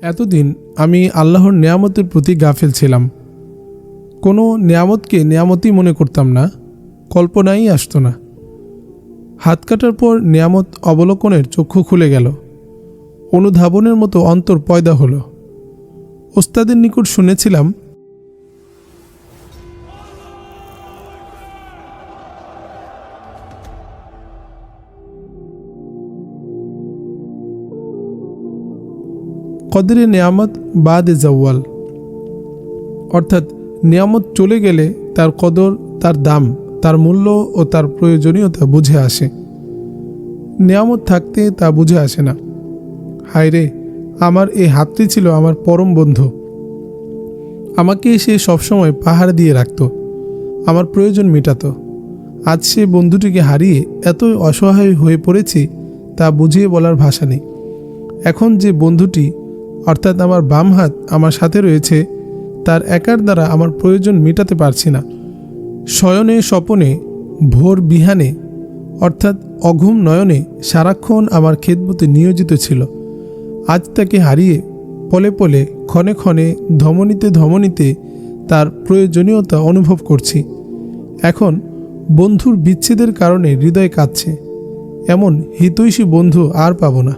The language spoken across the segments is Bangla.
এতদিন আমি আল্লাহর নেয়ামতের প্রতি গাফেল ছিলাম। কোনো নেয়ামতকে নেয়ামতই মনে করতাম না, কল্পনাই আসতো না। হাত কাটার পর নেয়ামত অবলোকনের চক্ষু খুলে গেল, অনুধাবনের মতো অন্তর পয়দা হলো। ওস্তাদের নিকট শুনেছিলাম, কদরে নেয়ামত বাদে জাওয়াল, অর্থাৎ নেয়ামত চলে গেলে তার কদর, তার দাম, তার মূল্য ও তার প্রয়োজনীয়তা বুঝে আসে। নেয়ামত থাকতে তা বুঝে আসে না। হায় রে, আমার এই হাতটি ছিল আমার পরম বন্ধু। আমাকে সে সবসময় পাহাড় দিয়ে রাখত, আমার প্রয়োজন মেটাতো। আজ সে বন্ধুটিকে হারিয়ে এতই অসহায় হয়ে পড়েছি, তা বুঝিয়ে বলার ভাষা নেই। এখন যে বন্ধুটি অর্থাৎ আমার বাম হাত আমার সাথে রয়েছে, তার একার দ্বারা আমার প্রয়োজন মেটাতে পারছি না। শয়নে স্বপনে ভোর বিহানে অর্থাৎ অঘুম নয়নে সারাক্ষণ আমার খেদমতে নিয়োজিত ছিল। আজ তাকে হারিয়ে পলে পলে ক্ষণে ক্ষণে ধমনীতে ধমনীতে তার প্রয়োজনীয়তা অনুভব করছি। এখন বন্ধুর বিচ্ছেদের কারণে হৃদয় কাঁদছে। এমন হিতৈষী বন্ধু আর পাব না।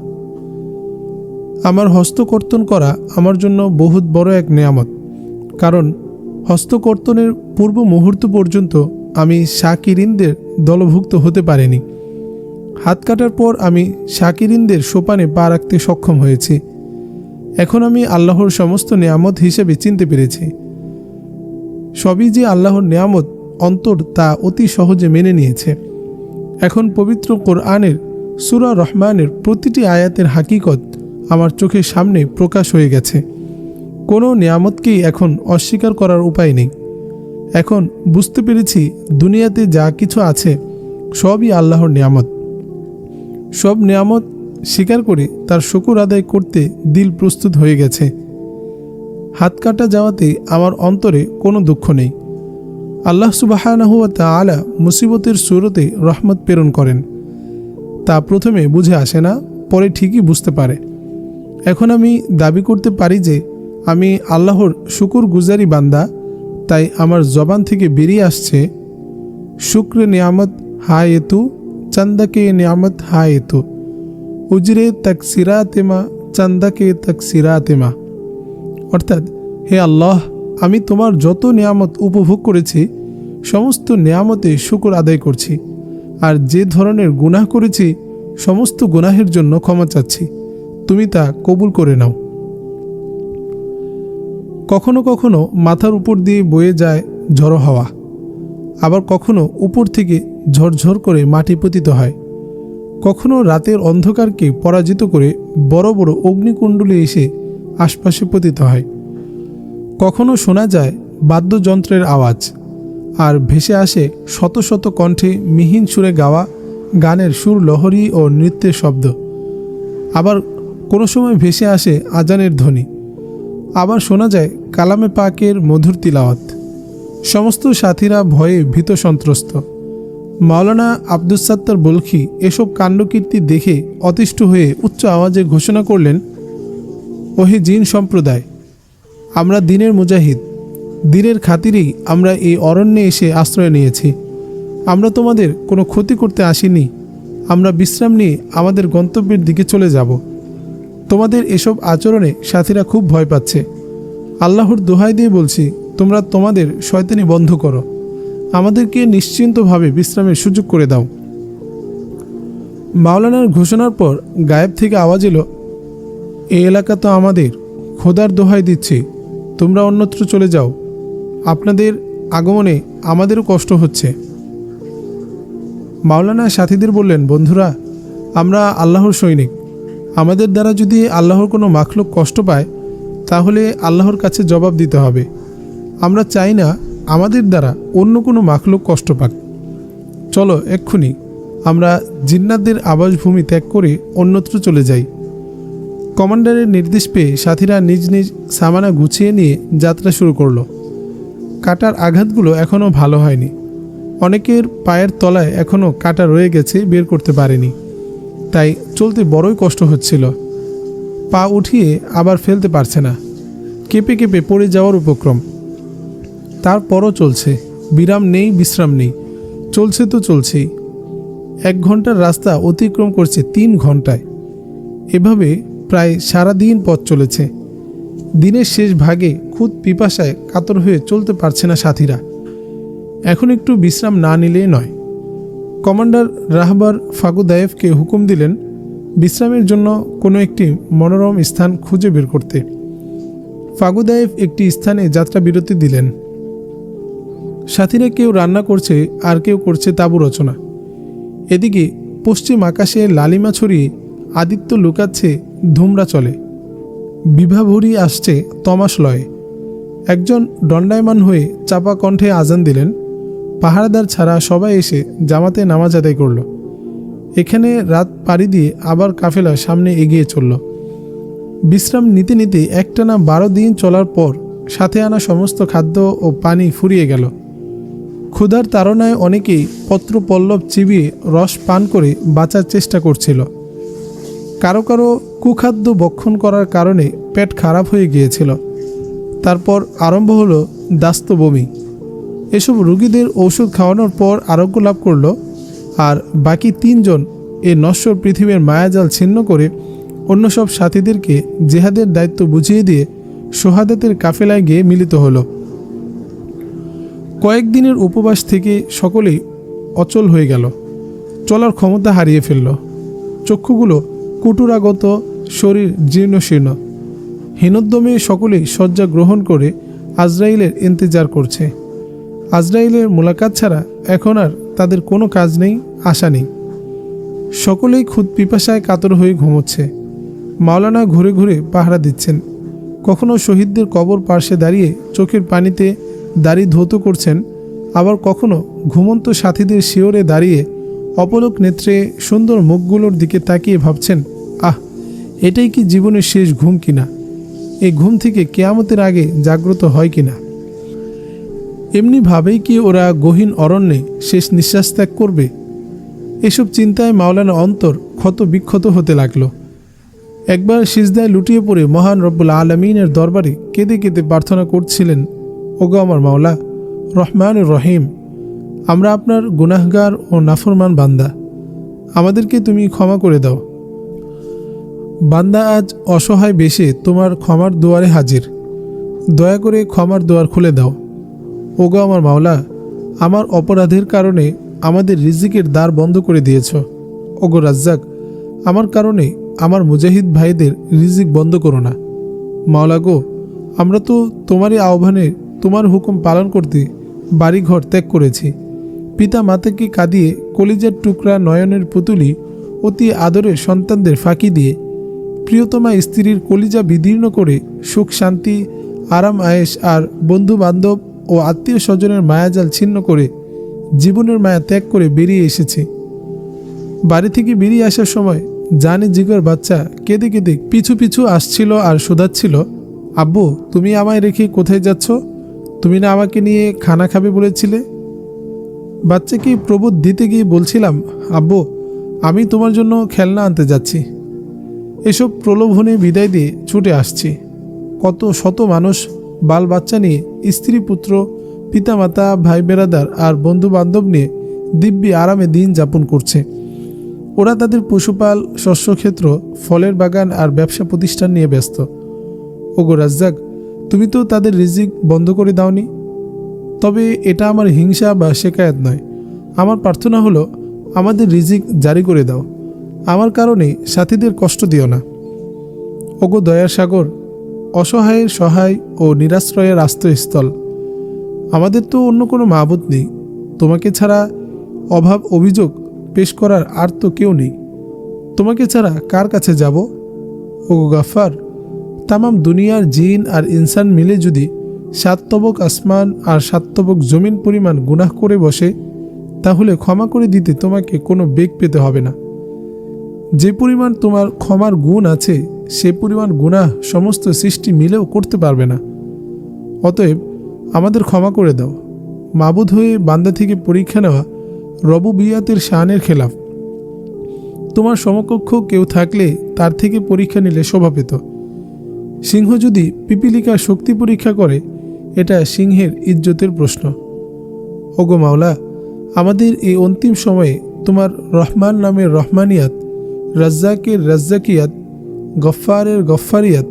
আমার হস্তকর্তন করা আমার জন্য বহুত বড় এক নেয়ামত, কারণ হস্তকর্তনের পূর্ব মুহূর্ত পর্যন্ত আমি শাকিরিনদের দলভুক্ত হতে পারিনি। হাত কাটার পর আমি শাকিরিনদের সোপানে পা রাখতে সক্ষম হয়েছি। এখন আমি আল্লাহর সমস্ত নেয়ামত হিসেবে চিনতে পেরেছি। সবই যে আল্লাহর নেয়ামত, অন্তর তা অতি সহজে মেনে নিয়েছে। এখন পবিত্র কোরআনের সূরা রহমানের প্রতিটি আয়াতের হাকিকত আমার চোখের সামনে প্রকাশ হয়ে গেছে। কোনো নেয়ামতকেই এখন অস্বীকার করার উপায় নেই। এখন বুঝতে পেরেছি দুনিয়াতে যা কিছু আছে সবই আল্লাহর নেয়ামত। সব নেয়ামত স্বীকার করে তার শুকর আদায় করতে দিল প্রস্তুত হয়ে গেছে। হাত কাটা যাওয়াতে আমার অন্তরে কোনো দুঃখ নেই। আল্লাহ সুবহানাহু ওয়া তাআলা মুসিবতের সুরতে রহমত প্রেরণ করেন। তা প্রথমে বুঝে আসে না, পরে ঠিকই বুঝতে পারে। এখন আমি দাবি করতে পারি যে আমি আল্লাহর শুকর গুজারি বান্দা। তাই আমার জবান থেকে বেরিয়ে আসছে, শুক্র নিয়ামত হায় এতু, চান্দাকে নিয়ামত হায় এতু, উজরে তাকসিরাতেমা চান্দাকে তাকসিরাতেমা। অর্থাৎ, হে আল্লাহ, আমি তোমার যত নিয়ামত উপভোগ করেছি সমস্ত নিয়ামতে শুকর আদায় করছি, আর যে ধরনের গুনাহ করেছি সমস্ত গুনাহের জন্য ক্ষমা চাচ্ছি। তুমি তা কবুল করে নাও। কখনো কখনো মাথার উপর দিয়ে বয়ে যায় ঝড়ো হাওয়া, আবার কখনো উপর থেকে ঝরঝর করে মাটি পতিত হয়। কখনো রাতের অন্ধকারকে পরাজিত করে বড় বড় অগ্নিকুণ্ডলী এসে আশপাশে পতিত হয়। কখনো শোনা যায় বাদ্যযন্ত্রের আওয়াজ, আর ভেসে আসে শত শত কণ্ঠে মিহিন সুরে গাওয়া গানের সুর, লহরী ও নৃত্যের শব্দ। আবার কোনো সময় ভেসে আসে আজানের ধ্বনি। আবার শোনা যায় কালামে পাকের মধুর তিলাওয়াত। সমস্ত সাথীরা ভয়ে ভীত সন্ত্রস্ত। মাওলানা আব্দুস সাত্তার বলখি এসব কাণ্ডকীর্তি দেখে অতিষ্ঠ হয়ে উচ্চ আওয়াজে ঘোষণা করলেন, ওহে জিন সম্প্রদায়, আমরা দ্বীনের মুজাহিদ। দ্বীনের খাতিরেই আমরা এই অরণ্যে এসে আশ্রয় নিয়েছি। আমরা তোমাদের কোনো ক্ষতি করতে আসিনি। আমরা বিশ্রাম নিয়ে আমাদের গন্তব্যের দিকে চলে যাব। তোমাদের এসব আচরণে সাথীরা খুব ভয় পাচ্ছে। আল্লাহর দোহাই দিয়ে বলছি, তোমরা তোমাদের শয়তানি বন্ধ করো, আমাদেরকে নিশ্চিন্তভাবে বিশ্রামের সুযোগ করে দাও। মাওলানার ঘোষণার পর গায়েব থেকে আওয়াজ এলো, এই এলাকা তো আমাদের, খোদার দোহাই দিচ্ছি, তোমরা অন্যত্র চলে যাও। আপনাদের আগমনে আমাদেরও কষ্ট হচ্ছে। মাওলানা সাথীদের বললেন, বন্ধুরা, আমরা আল্লাহর সৈনিক। আমাদের দ্বারা যদি আল্লাহর কোনো মাখলুক কষ্ট পায় তাহলে আল্লাহর কাছে জবাব দিতে হবে। আমরা চাই না আমাদের দ্বারা অন্য কোনো মাখলুক কষ্ট পাক। চলো এক্ষুনি আমরা জিন্নাতদের আবাসভূমি ত্যাগ করে অন্যত্র চলে যাই। কমান্ডারের নির্দেশ পেয়ে সাথীরা নিজ নিজ সামানা গুছিয়ে নিয়ে যাত্রা শুরু করলো। কাটার আঘাতগুলো এখনও ভালো হয়নি। অনেকের পায়ের তলায় এখনও কাটা রয়ে গেছে, বের করতে পারেনি। তাই চলতে বড়ই কষ্ট হচ্ছিল। পা উঠিয়ে আবার ফেলতে পারছে না, কেঁপে কেঁপে পড়ে যাওয়ার উপক্রম। তারপরও চলছে, বিরাম নেই, বিশ্রাম নেই, চলছে তো চলছেই। 1 ঘন্টার রাস্তা অতিক্রম করছে 3 ঘন্টায়। এভাবে প্রায় সারাদিন পথ চলেছে। দিনের শেষ ভাগে খুদ পিপাসায় কাতর হয়ে চলতে পারছে না সাথীরা। এখন একটু বিশ্রাম না নিলেই নয়। কমান্ডার রাহবার ফাগুদায়েভকে হুকুম দিলেন বিশ্রামের জন্য কোনো একটি মনোরম স্থান খুঁজে বের করতে। ফাগুদায়েভ একটি স্থানে যাত্রা বিরতি দিলেন। সাথীরা কেউ রান্না করছে, আর কেউ করছে তাঁবু রচনা। এদিকে পশ্চিম আকাশে লালিমা ছড়িয়ে আদিত্য লুকাচ্ছে, ধুমরা চলে। বিভাভরি আসছে তমাশ লয়ে। একজন দণ্ডায়মান হয়ে চাপা কণ্ঠে আজান দিলেন। পাহারাদার ছাড়া সবাই এসে জামাতে নামাজ আদায় করল। এখানে রাত পাড়ি দিয়ে আবার কাফেলা সামনে এগিয়ে চলল। বিশ্রাম নিতে নিতে একটানা 12 দিন চলার পর সাথে আনা সমস্ত খাদ্য ও পানি ফুরিয়ে গেল। ক্ষুধার তাড়নায় অনেকেই পত্রপল্লব চিবিয়ে রস পান করে বাঁচার চেষ্টা করছিল। কারো কারো কুখাদ্য ভক্ষণ করার কারণে পেট খারাপ হয়ে গিয়েছিল। তারপর আরম্ভ হলো দাস্ত বমি। এসব রোগীদের ঔষধ খাওয়ানোর পর আরোগ্য লাভ করল। আর বাকি 3 জন এ নশ্বর পৃথিবীর মায়াজাল ছিন্ন করে অন্য সব সাথীদেরকে জেহাদের দায়িত্ব বুঝিয়ে দিয়ে শহাদাতের কাফেলায় গিয়ে মিলিত হলো। কয়েকদিনের উপবাস থেকে সকলেই অচল হয়ে গেল, চলার ক্ষমতা হারিয়ে ফেলল। চক্ষুগুলো কুটুরাগত, শরীর জীর্ণশীর্ণ। হীনোদ্যমে সকলেই শয্যা গ্রহণ করে আজরাইলের ইন্তজার করছে। আজরাইলের মোলাকাত ছাড়া এখন আর তাদের কোনো কাজ নেই, আশা নেই। সকলেই খুদ পিপাসায় কাতর হয়ে ঘুমোচ্ছে। মাওলানা ঘুরে ঘুরে পাহারা দিচ্ছেন। কখনো শহীদদের কবর পার্শ্বে দাঁড়িয়ে চোখের পানিতে দাড়ি ধৌত করছেন, আবার কখনো ঘুমন্ত সাথীদের শিওরে দাঁড়িয়ে অপলক নেত্রে সুন্দর মুখগুলোর দিকে তাকিয়ে ভাবছেন, আহ, এটাই কি জীবনের শেষ ঘুম কিনা? এই ঘুম থেকে কেয়ামতের আগে জাগ্রত হয় কিনা? এমনিভাবেই কি ওরা গহীন অরণ্যে শেষ নিঃশ্বাস ত্যাগ করবে? এসব চিন্তায় মাওলানা অন্তর ক্ষত বিক্ষত হতে লাগলো। একবার সিজদায় লুটিয়ে পড়ে মহান রব্বুল আলমিনের দরবারে কেঁদে কেঁদে প্রার্থনা করছিলেন, ওগো আমার মাওলা, রহমান রহিম, আমরা আপনার গুনাহগার ও নাফরমান বান্দা, আমাদেরকে তুমি ক্ষমা করে দাও। বান্দা আজ অসহায় বেশে তোমার ক্ষমার দুয়ারে হাজির, দয়া করে ক্ষমার দুয়ার খুলে দাও। ওগো আমার মাওলা, আমার অপরাধের কারণে আমাদের রিজিকের দ্বার বন্ধ করে দিয়েছ। ওগো রাজ্জাক, আমার কারণে আমার মুজাহিদ ভাইদের রিজিক বন্ধ করো না। মাওলা গো, আমরা তো তোমারই আহ্বানে তোমার হুকুম পালন করতে বাড়িঘর ত্যাগ করেছি। পিতা মাতাকে কাঁদিয়ে কলিজার টুকরা নয়নের পুতুলি অতি আদরের সন্তানদের ফাঁকি দিয়ে প্রিয়তমা স্ত্রীর কলিজা বিদীর্ণ করে সুখ শান্তি আরাম আয়েশ আর বন্ধু বান্ধব ও আত্মীয় স্বজনের মায়াজাল ছিন্ন করে জীবনের মায়া ত্যাগ করে বেরিয়ে এসেছি। বাড়ি থেকে বেরিয়ে আসার সময় জানে জিগর বাচ্চা কেঁদে কেঁদে পিছু পিছু আসছিল আর শোধাচ্ছিল, আব্বু, তুমি আমায় রেখে কোথায় যাচ্ছ? তুমি না আমাকে নিয়ে খানা খাবে বলেছিলে? বাচ্চাকে প্রবোধ দিতে গিয়ে বলছিলাম, আব্বু, আমি তোমার জন্য খেলনা আনতে যাচ্ছি। এসব প্রলোভনে বিদায় দিয়ে ছুটে আসছি। কত শত মানুষ বাল বাচ্চা নিয়ে, স্ত্রী পুত্র, পিতামাতা, ভাই বেরাদার আর বন্ধু বান্ধব নিয়ে দিব্যি আরামে দিন যাপন করছে। ওরা তাদের পশুপাল, শস্যক্ষেত্র, ফলের বাগান আর ব্যবসা প্রতিষ্ঠান নিয়ে ব্যস্ত। ওগো রাজ্জাক, তুমি তো তাদের রিজিক বন্ধ করে দাওনি। তবে এটা আমার হিংসা বা শেকায়াত নয়। আমার প্রার্থনা হলো, আমাদের রিজিক জারি করে দাও। আমার কারণে সাথীদের কষ্ট দিও না। ওগো দয়ার সাগর, অসহায়ের সহায় ও নিরাশ্রয়ের আশ্রয়স্থল। আমাদের তো অন্য কোনো মাবুদ নেই। তোমাকে ছাড়া অভাব অভিযোগ পেশ করার আর তো কেউ নেই। তোমাকে ছাড়া কার কাছে যাব? ওগো গাফফার, তামাম দুনিয়ার জিন আর ইনসান মিলে যদি 7 তবক আসমান আর 7 তবক জমিন পরিমাণ গুনাহ করে বসে, তাহলে ক্ষমা করে দিতে তোমাকে কোনো বেগ পেতে হবে না। যে পরিমাণ তোমার ক্ষমার গুণ আছে, সে পরিমাণ গুনাহ সমস্ত সৃষ্টি মিলেও করতে পারবে না। অতএব আমাদের ক্ষমা করে দাও। মাবুদ হয়ে বান্দা থেকে পরীক্ষা নেওয়া রবুবিয়াতের শানের খেলাফ। তোমার সমকক্ষ কেউ থাকলে তার থেকে পরীক্ষা নিলে শোভা পেত। সিংহ যদি পিপিলিকার শক্তি পরীক্ষা করে, এটা সিংহের ইজ্জতের প্রশ্ন। ওগো মাওলা, আমাদের এই অন্তিম সময়ে তোমার রহমান নামের রহমানিয়াত, রাজ্জাকের রাজ্জাকিয়াত, গফফারের গফফারিয়াত,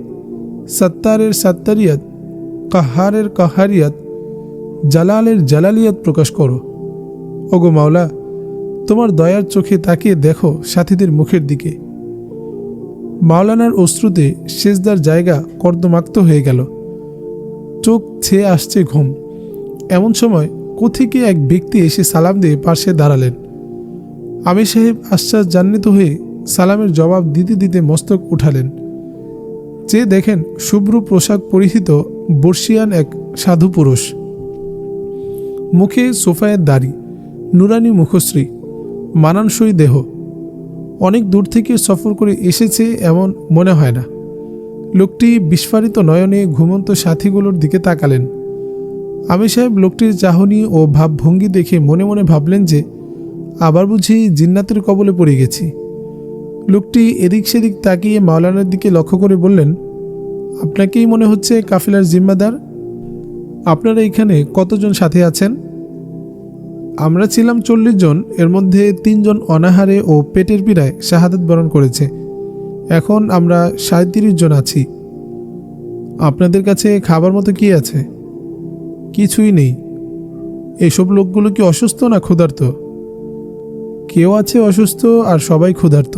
সত্তারের সাত্তারিয়াত, কাহারের কাহারিয়াত, জালালের জালালিয়াত প্রকাশ করো। ওগো মাওলা, তোমার দয়ার চোখে তাকিয়ে দেখো সাথীদের মুখের দিকে। মাওলানার অশ্রুতে সেজদার জায়গা কর্দমাক্ত হয়ে গেল। চোখ ছেয়ে আসছে ঘুম। এমন সময় কোথেকে এক ব্যক্তি এসে সালাম দিয়ে পাশে দাঁড়ালেন। আমির সাহেব আশ্চর্যান্বিত হয়ে সালামের জবাব দিতে দিতে মস্তক উঠালেন। চেয়ে দেখেন শুভ্র পোশাক পরিহিত বর্ষিয়ান এক সাধু পুরুষ। মুখে সোফায়ের দাড়ি, নুরানি মুখশ্রী, মানানসই দেহ। অনেক দূর থেকে সফর করে এসেছে এমন মনে হয় না। লোকটি বিস্ফারিত নয়নে ঘুমন্ত সাথীগুলোর দিকে তাকালেন। আমির সাহেব লোকটির চাহনি ও ভাবভঙ্গি দেখে মনে মনে ভাবলেন যে আবার বুঝি জিন্নাতের কবলে পড়ে গেছি। লোকটি এদিক সেদিক তাকিয়ে মাওলানার দিকে লক্ষ্য করে বললেন, আপনাকেই মনে হচ্ছে কাফিলার জিম্মাদার? আপনারা এখানে কতজন সাথী আছেন? আমরা ছিলাম 40 জন। এর মধ্যে 3 জন অনাহারে ও পেটের পীড়ায় শাহাদাত বরণ করেছে। এখন আমরা 37 জন আছি। আপনাদের কাছে খাবার মতো কি আছে? কিছুই নেই। এসব লোকগুলো কি অসুস্থ না ক্ষুধার্ত? কেউ আছে অসুস্থ আর সবাই ক্ষুধার্ত।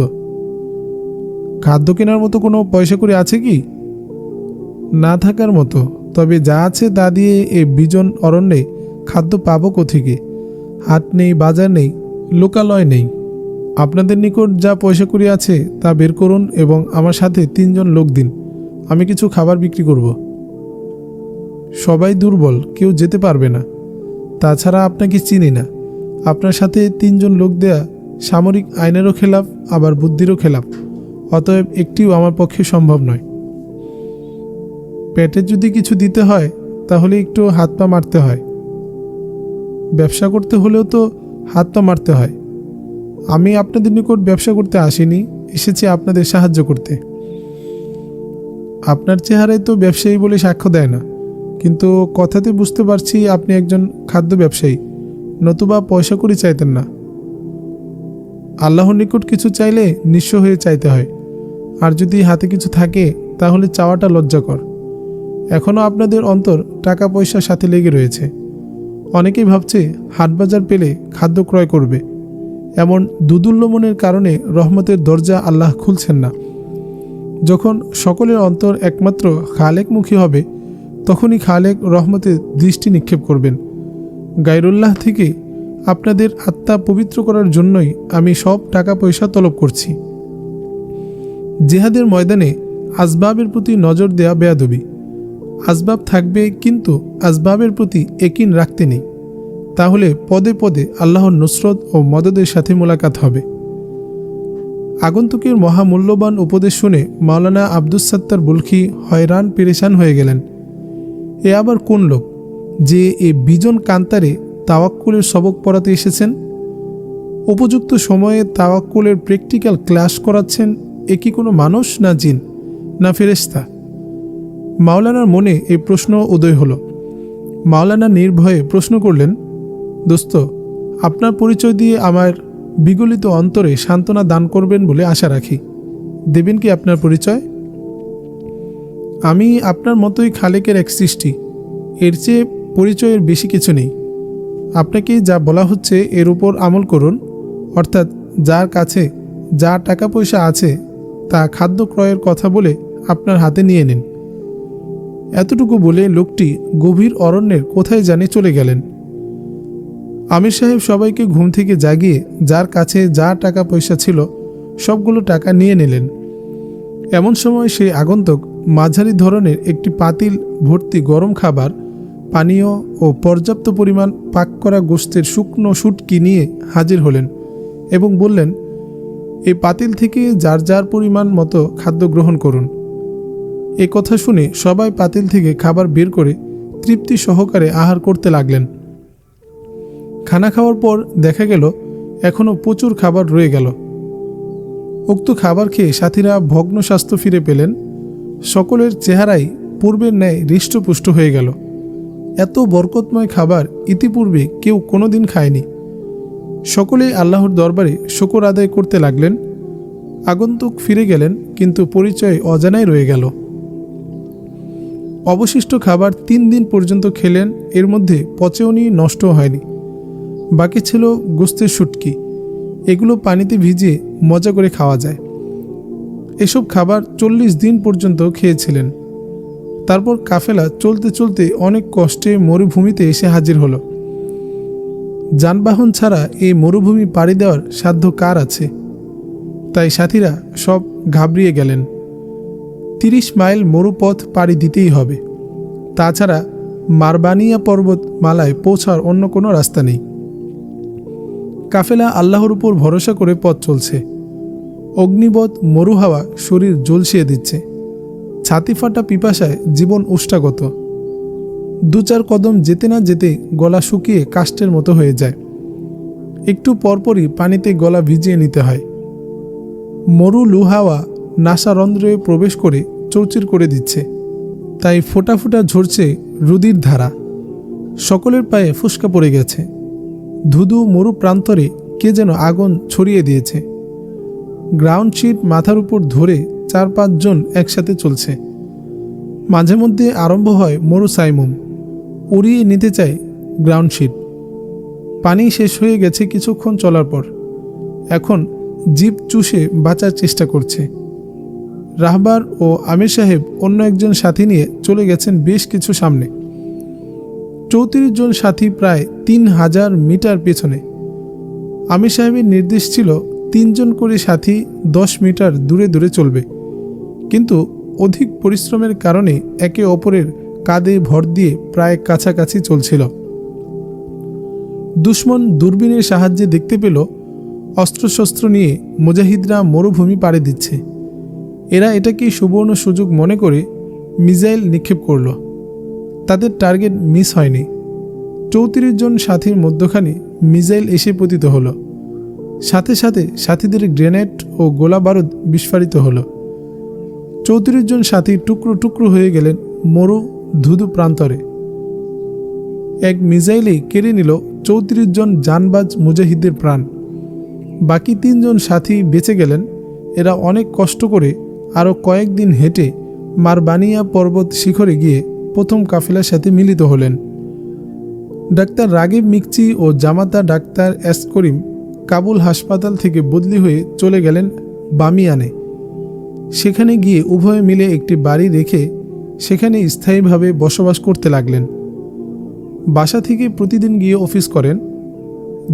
খাদ্য কেনার মতো কোনো পয়সা করে আছে কি? না থাকার মতো। তবে যা আছে তা দিয়ে এই বিজন অরণ্যে খাদ্য পাবো কোথেকে? হাট নেই, বাজার নেই, লোকালয় নেই। আপনাদের নিকট যা পয়সা করি আছে তা বের করুন এবং আমার সাথে 3 জন লোক দিন। আমি কিছু খাবার বিক্রি করব। সবাই দুর্বল, কেউ যেতে পারবে না। তাছাড়া আপনাকে চিনি না। আপনার সাথে 3 জন লোক দেয়া সামরিক আইনেরও খেলাফ, আবার বুদ্ধিরও খেলাফ। অতএব একটিও আমার পক্ষে সম্ভব নয়। পেটে যদি কিছু দিতে হয় তাহলে একটু হাত পা মারতে হয়। ব্যবসা করতে হলেও তো হাত পা মারতে হয়। আমি আপনাদের নিকট ব্যবসা করতে আসিনি, এসেছি আপনাদের সাহায্য করতে। আপনার চেহারায় তো ব্যবসায়ী বলে সাক্ষ্য দেয় না, কিন্তু কথাতে বুঝতে পারছি আপনি একজন খাদ্য ব্যবসায়ী, নতুবা পয়সা করি চাইতেন না। আল্লাহর নিকট কিছু চাইলে নিঃস্ব হয়ে চাইতে হয়, আর যদি হাতে কিছু থাকে তাহলে চাওয়াটা লজ্জাকর। এখনও আপনাদের অন্তর টাকা পয়সার সাথে লেগে রয়েছে। অনেকেই ভাবছে হাটবাজার পেলে খাদ্য ক্রয় করবে। এমন দুদুল্য মনের কারণে রহমতের দরজা আল্লাহ খুলছেন না। যখন সকলের অন্তর একমাত্র খালেকমুখী হবে, তখনই খালেক রহমতের দৃষ্টি নিক্ষেপ করবেন। গায়রুল্লাহ থেকে আপনাদের আত্মা পবিত্র করার জন্যই আমি সব টাকা পয়সা তলব করছি। জিহাদের ময়দানে আসবাবের প্রতি নজর দেয়া বেয়াদবি। আসবাব থাকবে, কিন্তু আসবাবের প্রতি একিন রাখতে নেই। তাহলে পদে পদে আল্লাহর নুসরত ও মদদের সাথে মোলাকাত হবে। আগন্তুকের মহামূল্যবান উপদেশ শুনে মাওলানা আব্দুস সাত্তার বুলখি হয়রান পেরেশান হয়ে গেলেন। এ আবার কোন লোক যে এ বিজন কান্তারে তাওয়াক্কুলের সবক পড়াতে এসেছেন? উপযুক্ত সময়ে তাওয়াক্কুলের প্র্যাকটিক্যাল ক্লাস করাচ্ছেন। এ কি কোনো মানুষ, না জিন, না ফেরেশতা? মাওলানার মনে এই প্রশ্ন উদয় হলো। মাওলানা নির্ভয়ে প্রশ্ন করলেন, দোস্ত, আপনার পরিচয় দিয়ে আমার বিগলিত অন্তরে সান্ত্বনা দান করবেন বলে আশা রাখি। দেবেন কি আপনার পরিচয়? আমি আপনার মতোই খালেকের এক সৃষ্টি। এর চেয়ে পরিচয়ের বেশি কিছু নেই। আপনাকে যা বলা হচ্ছে এর উপর আমল করুন, অর্থাৎ যার কাছে যা টাকা পয়সা আছে তা খাদ্য ক্রয়ের কথা বলে আপনার হাতে নিয়ে নিন। এতটুকু বলে লোকটি গভীর অরণ্যের কোথায় জানি চলে গেলেন। আমির সাহেব সবাইকে ঘুম থেকে জাগিয়ে যার কাছে যা টাকা পয়সা ছিল সবগুলো টাকা নিয়ে নিলেন। এমন সময় সেই আগন্তুক মাঝারি ধরনের একটি পাতিল ভর্তি গরম খাবার, পানীয় ও পর্যাপ্ত পরিমাণ পাক করা গোশতের শুকনো শুটকি নিয়ে হাজির হলেন এবং বললেন, এই পাতিল থেকে যার যার পরিমাণ মতো খাদ্য গ্রহণ করুন। এ কথা শুনে সবাই পাতিল থেকে খাবার বের করে তৃপ্তি সহকারে আহার করতে লাগলেন। খানা খাওয়ার পর দেখা গেল এখনও প্রচুর খাবার রয়ে গেল। উক্ত খাবার খেয়ে সাথীরা ভগ্ন স্বাস্থ্য ফিরে পেলেন। সকলের চেহারাই পূর্বের ন্যায় হৃষ্টপুষ্ট হয়ে গেল। এত বরকতময় খাবার ইতিপূর্বে কেউ কোনোদিন খায়নি। সকলেই আল্লাহর দরবারে শুকর আদায় করতে লাগলেন। আগন্তুক ফিরে গেলেন, কিন্তু পরিচয় অজানাই রয়ে গেল। অবশিষ্ট খাবার 3 দিন পর্যন্ত খেলেন, এর মধ্যে পচেওনি, নষ্টও হয়নি। বাকি ছিল গোস্তের শুটকি। এগুলো পানিতে ভিজিয়ে মজা করে খাওয়া যায়। এসব খাবার 40 দিন পর্যন্ত খেয়েছিলেন। তারপর কাফেলা চলতে চলতে অনেক কষ্টে মরুভূমিতে এসে হাজির হলো। যানবাহন ছাড়া এই মরুভূমি পাড়ি দেওয়ার সাধ্য কার আছে? তাই সাথীরা সব ঘাবড়িয়ে গেলেন। 30 মাইল মরুপথ পাড়ি দিতেই হবে। তাছাড়া মারবানিয়া পর্বত মালায় পৌঁছার অন্য কোনো রাস্তা নেই। কাফেলা আল্লাহর উপর ভরসা করে পথ চলছে। অগ্নিবৎ মরুহাওয়া শরীর জ্বলসিয়ে দিচ্ছে। ছাতি ফাটা পিপাসায় জীবন উষ্টাগত। 2-4 কদম যেতে না যেতে গলা শুকিয়ে কাষ্ঠের মতো হয়ে যায়। একটু পরপরই পানিতে গলা ভিজিয়ে নিতে হয়। মরু লুহাওয়া নাসারন্ধ্রে প্রবেশ করে চৌচির করে দিচ্ছে, তাই ফোঁটা ফোঁটা ঝরছে রুদির ধারা। সকলের পায়ে ফুসকা পড়ে গেছে। ধুধু মরু প্রান্তরে কে যেন আগুন ছড়িয়ে দিয়েছে। গ্রাউন্ড শিট মাথার উপর ধরে 4-5 জন একসাথে চলছে। মাঝে মধ্যে আরম্ভ হয় মরু সাইমুম। উড়িয়ে নিতে চায় গ্রাউন্ড শিট। পানি শেষ হয়ে গেছে কিছুক্ষণ চলার পর। এখন জিভ চুষে বাঁচার চেষ্টা করছে। রাহবার ও আমির সাহেব অন্য একজন সাথী নিয়ে চলে গেছেন বেশ কিছু সামনে। 34 জন সাথী প্রায় 3000 মিটার পেছনে। আমির সাহেবের নির্দেশ ছিল 3 জন করে সাথী 10 মিটার দূরে দূরে চলবে, কিন্তু অধিক পরিশ্রমের কারণে একে অপরের কাঁধে ভর দিয়ে প্রায় কাছাকাছি চলছিল। দুশমন দূরবীনের সাহায্যে দেখতে পেল অস্ত্রশস্ত্র নিয়ে মুজাহিদরা মরুভূমি পাড়ি দিচ্ছে। এরা এটাকে সুবর্ণ সুযোগ মনে করে মিসাইল নিক্ষেপ করল। তাদের টার্গেট মিস হয়নি। 34 জন সাথীর মধ্যখানে মিসাইল এসে পতিত হলো। সাথে সাথে সাথীদের গ্রেনেড ও গোলা বারুদ বিস্ফোরিত হলো। 34 জন সাথী টুকরো টুকরো হয়ে গেলেন মরু ধুধু প্রান্তরে। এক মিসাইলেই কেড়ে নিল 34 জন জানবাজ মুজাহিদের প্রাণ। বাকি 3 জন সাথী বেঁচে গেলেন। এরা অনেক কষ্ট করে আরও কয়েকদিন হেঁটে মারবানিয়া পর্বত শিখরে গিয়ে প্রথম কাফেলার সাথে মিলিত হলেন। ডাক্তার রাগিব মিকচি ও জামাতা ডাক্তার এস করিম কাবুল হাসপাতাল থেকে বদলি হয়ে চলে গেলেন বামিয়ানে। সেখানে গিয়ে উভয়ে মিলে একটি বাড়ি রেখে সেখানে স্থায়ীভাবে বসবাস করতে লাগলেন। বাসা থেকে প্রতিদিন গিয়ে অফিস করেন।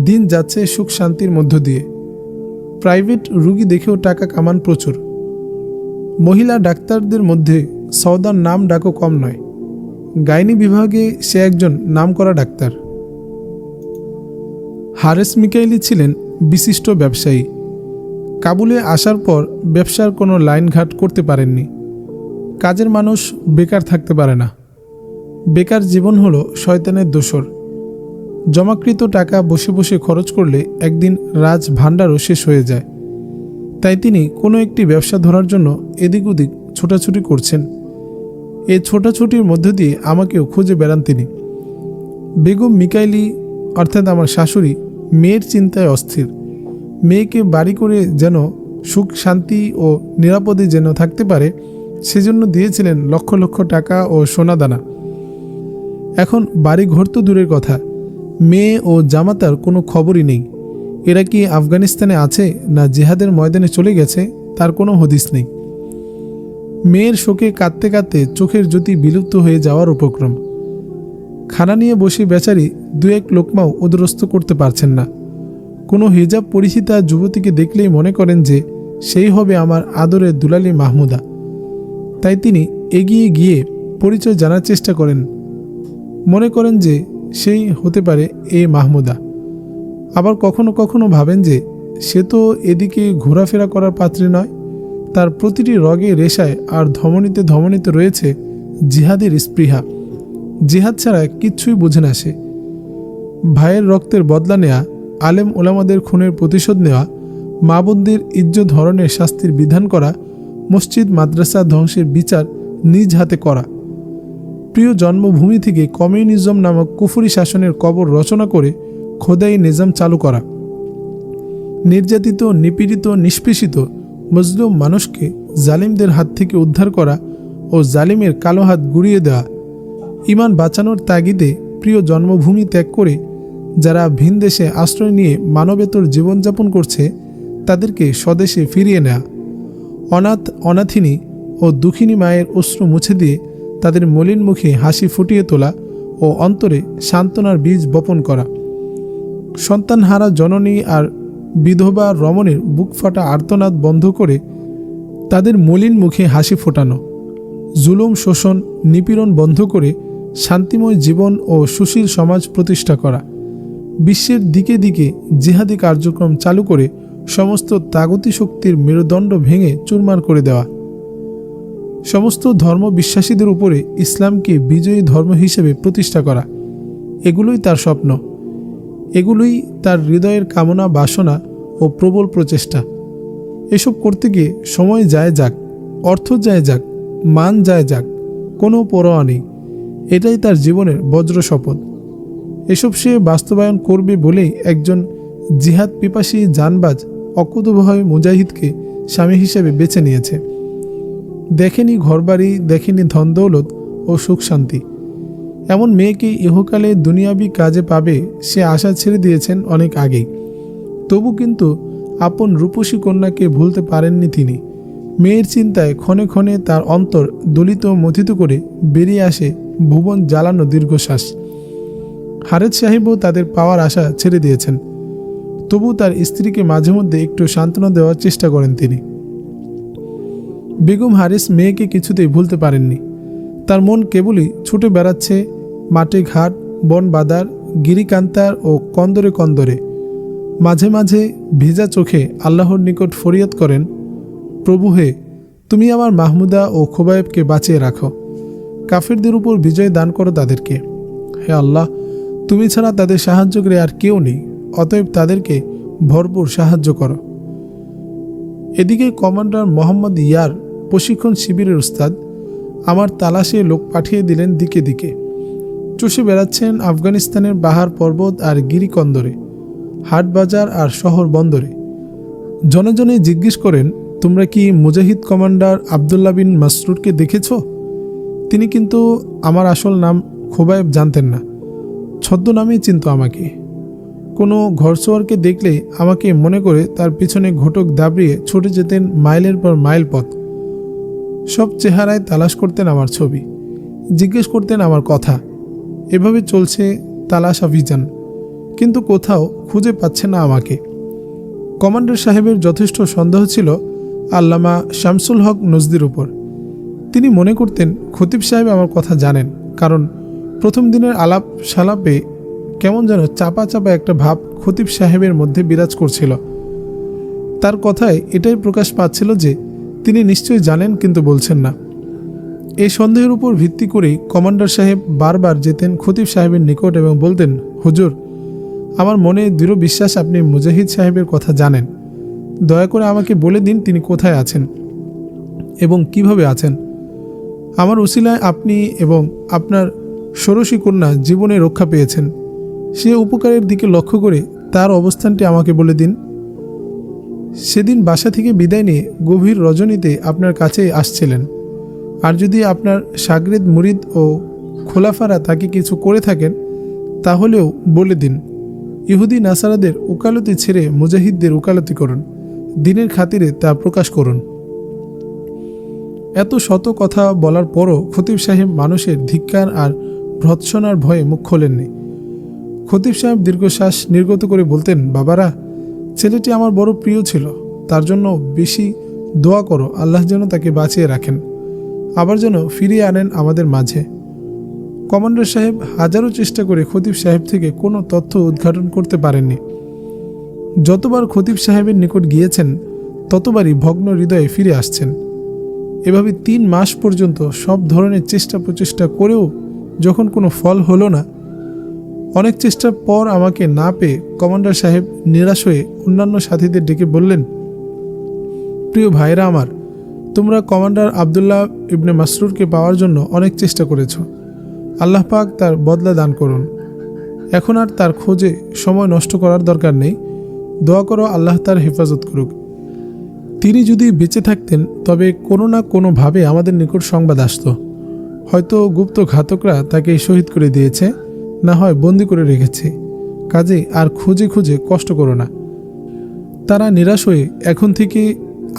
দিন যাচ্ছে সুখ শান্তির মধ্য দিয়ে। প্রাইভেট রুগী দেখেও টাকা কামান প্রচুর। মহিলা ডাক্তারদের মধ্যে সওদার নাম ডাকও কম নয়। গাইনি বিভাগে সে একজন নামকরা ডাক্তার। হারেস মিকাইলি ছিলেন বিশিষ্ট ব্যবসায়ী। কাবুলে আসার পর ব্যবসার কোনো লাইনঘাট করতে পারেননি। কাজের মানুষ বেকার থাকতে পারে না। বেকার জীবন হলো শয়তানের দোসর। জমাকৃত টাকা বসে বসে খরচ করলে একদিন রাজ ভাণ্ডারও শেষ হয়ে যায়। তাই তিনি কোনো একটি ব্যবসা ধরার জন্য এদিক ওদিক ছোটাছুটি করছেন। এই ছোটাছুটির মধ্য দিয়ে আমাকেও খুঁজে বেড়ান তিনি। বেগম মিকাইলি অর্থাৎ আমার শাশুড়ি মেয়ের চিন্তায় অস্থির। মেয়েকে বাড়ি করে যেন সুখ শান্তি ও নিরাপদে যেন থাকতে পারে, সেজন্য দিয়েছিলেন লক্ষ লক্ষ টাকা ও সোনাদানা। এখন বাড়ি ঘর তো দূরের কথা, মেয়ে ও জামাতার কোনো খবরই নেই। এরা কি আফগানিস্তানে আছে না জিহাদের ময়দানে চলে গেছে তার কোনো হদিস নেই। মেয়ের শোকে কাঁদতে কাঁদতে চোখের জ্যোতি বিলুপ্ত হয়ে যাওয়ার উপক্রম। খানা নিয়ে বসে বেচারি 2-1 লোকমাও উদরস্থ করতে পারছেন না। কোনো হিজাব পরিহিতা যুবতীকে দেখলেই মনে করেন যে সেই হবে আমার আদরের দুলালি মাহমুদা। তাই তিনি এগিয়ে গিয়ে পরিচয় জানার চেষ্টা করেন। মনে করেন যে সেই হতে পারে এ মাহমুদা। আবার কখনো কখনো ভাবেন যে সে তো এদিকে ঘোরাফেরা করার পাত্রী নয়। তার প্রতিটি রগে রেশায় আর ধমনীতে ধমনীতে রয়েছে জিহাদের স্পৃহা। জিহাদ ছাড়া কিচ্ছুই বোঝে না সে। ভাইয়ের রক্তের বদলা নেওয়া, আলেম ওলামাদের খুনের প্রতিশোধ নেওয়া, মা বোনদের ইজ্জত ধরনের শাস্তির বিধান করা, মসজিদ মাদ্রাসা ধ্বংসের বিচার নিজ হাতে করা, প্রিয় জন্মভূমি থেকে কমিউনিজম নামক কুফরি শাসনের কবর রচনা করে খোদাই নিজাম চালু করা, নির্যাতিত নিপীড়িত নিষ্পেষিত মজলুম মানুষকে জালিমদের হাত থেকে উদ্ধার করা ও জালিমের কালো হাত গুড়িয়ে দেওয়া, ঈমান বাঁচানোর তাগিদে প্রিয় জন্মভূমি ত্যাগ করে যারা ভিন দেশে আশ্রয় নিয়ে মানবেতর জীবনযাপন করছে তাদেরকে স্বদেশে ফিরিয়ে নেওয়া, অনাথ অনাথিনী ও দুঃখিনী মায়ের অশ্রু মুছে দিয়ে তাদের মলিন মুখে হাসি ফুটিয়ে তোলা ও অন্তরে সান্ত্বনার বীজ বপন করা, সন্তানহারা জননী আর বিধবা রমণীর বুক ফাটা আর্তনাদ বন্ধ করে তাদের মলিন মুখে হাসি ফোটানো, জুলুম শোষণ নিপীড়ন বন্ধ করে শান্তিময় জীবন ও সুশীল সমাজ প্রতিষ্ঠা করা, বিশ্বের দিকে দিকে জিহাদি কার্যক্রম চালু করে সমস্ত তাগতি শক্তির মেরুদণ্ড ভেঙে চুরমার করে দেওয়া, সমস্ত ধর্ম বিশ্বাসীদের উপরে ইসলামকে বিজয়ী ধর্ম হিসেবে প্রতিষ্ঠা করা, এগুলোই তার স্বপ্ন, এগুলোই তার হৃদয়ের কামনা বাসনা ও প্রবল প্রচেষ্টা। এসব করতে গিয়ে সময় যায় যাক, অর্থ যায় যাক, মান যায় যাক, কোনো পরোয়া নেই। এটাই তার জীবনের বজ্র শপথ। এসব সে বাস্তবায়ন করবে বলেই একজন জিহাদ পিপাসী জানবাজ অকুতোভয় মুজাহিদকে স্বামী হিসেবে বেছে নিয়েছে। দেখেনি ঘরবাড়ি, দেখেনি ধন দৌলত ও সুখ শান্তি। এমন মেয়েকে ইহকালে দুনিয়াবি কাজে পাবে সে আশা ছেড়ে দিয়েছেন অনেক আগেই। তবু কিন্তু আপন রূপসী কন্যাকে ভুলতে পারেননি তিনি। মেয়ের চিন্তায় ক্ষণে ক্ষণে তার অন্তর দলিত মথিত করে বেরিয়ে আসে ভুবন জ্বালানো দীর্ঘশ্বাস। হারেদ সাহেবও তাদের পাওয়ার আশা ছেড়ে দিয়েছেন। তবু তার স্ত্রীকে মাঝে মধ্যে একটু সান্ত্বনা দেওয়ার চেষ্টা করেন তিনি। বেগম হারিস মেয়েকে কিছুতেই ভুলতে পারেননি। তার মন কেবলই ছুটে বেড়াচ্ছে মাঠে ঘাট, বন বাদার, গিরিকান্তার ও কন্দরে কন্দরে। মাঝে মাঝে ভিজা চোখে আল্লাহর নিকট ফরিয়াদ করেন, প্রভু হে, তুমি আমার মাহমুদা ও খোবায়েবকে বাঁচিয়ে রাখো। কাফেরদের উপর বিজয় দান করো তাদেরকে। হে আল্লাহ, তুমি ছাড়া তাদের সাহায্যকারী আর কেউ নেই, অতএব তাদেরকে ভরপুর সাহায্য করো। এদিকে কমান্ডার মোহাম্মদ ইয়ার প্রশিক্ষণ শিবিরের উস্তাদ আমার তালাশে লোক পাঠিয়ে দিলেন দিকে দিকে। চষে বেড়াচ্ছেন আফগানিস্তানের পাহাড় পর্বত আর গিরিকন্দরে, হাট বাজার আর শহর বন্দরে। জনে জনে জিজ্ঞেস করেন, তোমরা কি মুজাহিদ কমান্ডার আবদুল্লাহ বিন মাসরুরকে দেখেছ? তিনি কিন্তু আমার আসল নাম খোবায়েব জানতেন না, ছদ্মনামেই চিনত আমাকে। কোনো ঘরসোয়ারকে দেখলে আমাকে মনে করে তার পিছনে ঘটক দাবড়িয়ে ছুটে যেতেন মাইলের পর মাইল পথ। সব চেহারায় তালাশ করতেন আমার ছবি, জিজ্ঞেস করতেন আমার কথা। এভাবে চলছে তালাশ অভিযান, কিন্তু কোথাও খুঁজে পাচ্ছে না আমাকে। কমান্ডার সাহেবের যথেষ্ট সন্দেহ ছিল আল্লামা শামসুল হক নজদির উপর। তিনি মনে করতেন খতিব সাহেব আমার কথা জানেন, কারণ প্রথম দিনের আলাপ সালাপে কেমন যেন চাপা চাপা একটা ভাব খতিব সাহেবের মধ্যে বিরাজ করছিল। তার কথায় এটাই প্রকাশ পাচ্ছিল যে তিনি নিশ্চয়ই জানেন কিন্তু বলছেন না। এই সন্দেহের উপর ভিত্তি করেই কমান্ডার সাহেব বারবার যেতেন খতিব সাহেবের নিকট এবং বলতেন, হুজুর, আমার মনে দৃঢ় বিশ্বাস আপনি মুজাহিদ সাহেবের কথা জানেন। দয়া করে আমাকে বলে দিন তিনি কোথায় আছেন এবং কিভাবে আছেন। আমার উসিলায় আপনি এবং আপনার ষোড়শী কন্যা জীবনে রক্ষা পেয়েছেন। সে উপকারের দিকে লক্ষ্য করে তার অবস্থানটি আমাকে বলে দিন। সেদিন বাসা থেকে বিদায় নিয়ে গভীর রজনীতে আপনার কাছেই আসছিলেন। আর যদি আপনার সাগরেদ মুরিদ ও খোলাফারা তাকে কিছু করে থাকেন তাহলেও বলে দিন। ইহুদি নাসারাদের উকালতি ছেড়ে মুজাহিদদের উকালতি করুন, দিনের খাতিরে তা প্রকাশ করুন। এত শত কথা বলার পরও খতিব সাহেব মানুষের ধিক্কার আর ভর্ৎসনার ভয়ে মুখ খোলেননি। খতিব সাহেব দীর্ঘশ্বাস নির্গত করে বলতেন, বাবারা, ছেলেটি আমার বড় প্রিয় ছিল, তার জন্য বেশি দোয়া করো, আল্লাহ যেন তাকে বাঁচিয়ে রাখেন, আবার যেন ফিরিয়ে আনেন আমাদের মাঝে। কমান্ডার সাহেব হাজারো চেষ্টা করে খতিব সাহেব থেকে কোনো তথ্য উদ্ঘাটন করতে পারেননি। যতবার খতিব সাহেবের নিকট গিয়েছেন ততবারই ভগ্ন হৃদয়ে ফিরে আসছেন। এভাবে 3 মাস পর্যন্ত সব ধরনের চেষ্টা প্রচেষ্টা করেও যখন কোনো ফল হলো না, অনেক চেষ্টার পর আমাকে না পেয়ে কমান্ডার সাহেব নিরাশ হয়ে অন্যান্য সাথীদের ডেকে বললেন, প্রিয় ভাইরা আমার, তোমরা কমান্ডার আবদুল্লাহ ইবনে মাসরুরকে পাওয়ার জন্য অনেক চেষ্টা করেছ। আল্লাহ পাক তার বদলা দান করুন। এখন আর তার খোঁজে সময় নষ্ট করার দরকার নেই। দোয়া করো আল্লাহ তার হেফাজত করুক। তিনি যদি বেঁচে থাকতেন তবে কোনো না কোনোভাবে আমাদের নিকট সংবাদ আসত। হয়তো গুপ্ত ঘাতকরা তাকে শহীদ করে দিয়েছে, না হয় বন্দি করে রেখেছে। কাজেই আর খুঁজে খুঁজে কষ্ট করো না। তারা নিরাশ হয়ে এখন থেকে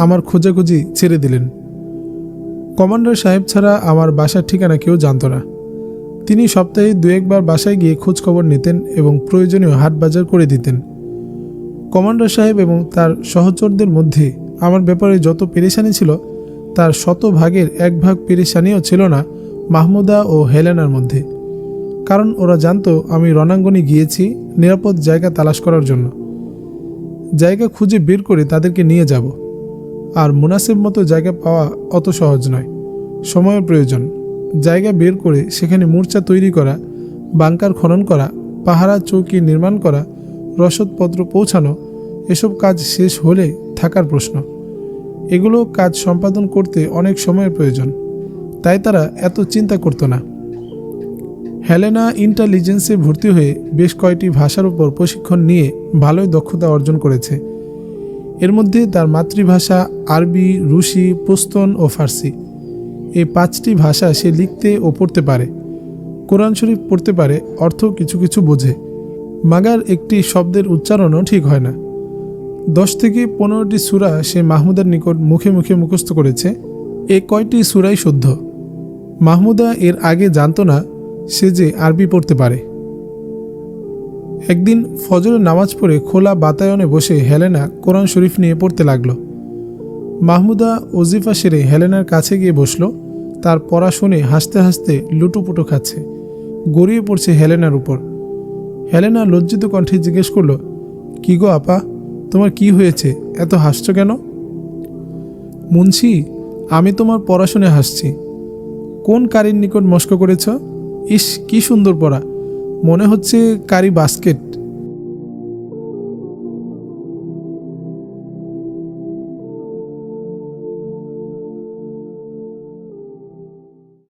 আমার খোঁজাখুঁজি ছেড়ে দিলেন। কমান্ডার সাহেব ছাড়া আমার বাসার ঠিকানা কেউ জানত না। তিনি সপ্তাহে 2-1 বার বাসায় গিয়ে খোঁজ খবর নিতেন এবং প্রয়োজনীয় হাট বাজার করে দিতেন। কমান্ডার সাহেব এবং তার সহচরদের মধ্যে আমার ব্যাপারে যত পেরেশানি ছিল, তার 100 ভাগের 1 ভাগ পেরেশানিও ছিল না মাহমুদা ও হেলেনার মধ্যে। কারণ ওরা জানতো আমি রণাঙ্গনে গিয়েছি নিরাপদ জায়গা তালাশ করার জন্য। জায়গা খুঁজে বের করে তাদেরকে নিয়ে যাব। আর মুনাসিব মতো জায়গা পাওয়া অত সহজ নয়, সময়ের প্রয়োজন। জায়গা বের করে সেখানে মোর্চা তৈরি করা, বাংকার খনন করা, পাহারা চৌকি নির্মাণ করা, রসদপত্র পৌঁছানো, এসব কাজ শেষ হলে থাকার প্রশ্ন। এগুলো কাজ সম্পাদন করতে অনেক সময়ের প্রয়োজন, তাই তারা এত চিন্তা করতো না। হেলেনা ইন্টেলিজেন্সে ভর্তি হয়ে বেশ কয়েকটি ভাষার উপর প্রশিক্ষণ নিয়ে ভালোই দক্ষতা অর্জন করেছে। এর মধ্যে তার মাতৃভাষা আরবি, রুশি, পশতুন ও ফার্সি, এই 5টি ভাষা সে লিখতে ও পড়তে পারে। কোরআন শরীফ পড়তে পারে, অর্থ কিছু কিছু বোঝে। মাগার একটি শব্দের উচ্চারণও ঠিক হয় না। 10 থেকে 15টি সূরা সে মাহমুদার নিকট মুখে মুখে মুখস্থ করেছে। এ কয়টি সূরাই শুদ্ধ। মাহমুদা এর আগে জানতো না সে যে আরবি পড়তে পারে। একদিন ফজরের নামাজ পড়ে খোলা বাতায়নে বসে হেলেনা কোরআন শরীফ নিয়ে পড়তে লাগলো। মাহমুদা ওজিফা সেরে হেলেনার কাছে গিয়ে বসলো। তার পড়া শুনে হাসতে হাসতে লুটোপুটো খাচ্ছে, গড়িয়ে পড়ছে হেলেনার উপর। হেলেনা লজ্জিত কণ্ঠে জিজ্ঞেস করলো, কি গো আপা, তোমার কি হয়েছে, এত হাসছো কেন? মুন্সি, আমি তোমার পড়া শুনে হাসছি। কোন কারির নিকট মস্ক করেছ? ইস, কি সুন্দর পড়া, মনে হচ্ছে কারি বাস্কেট।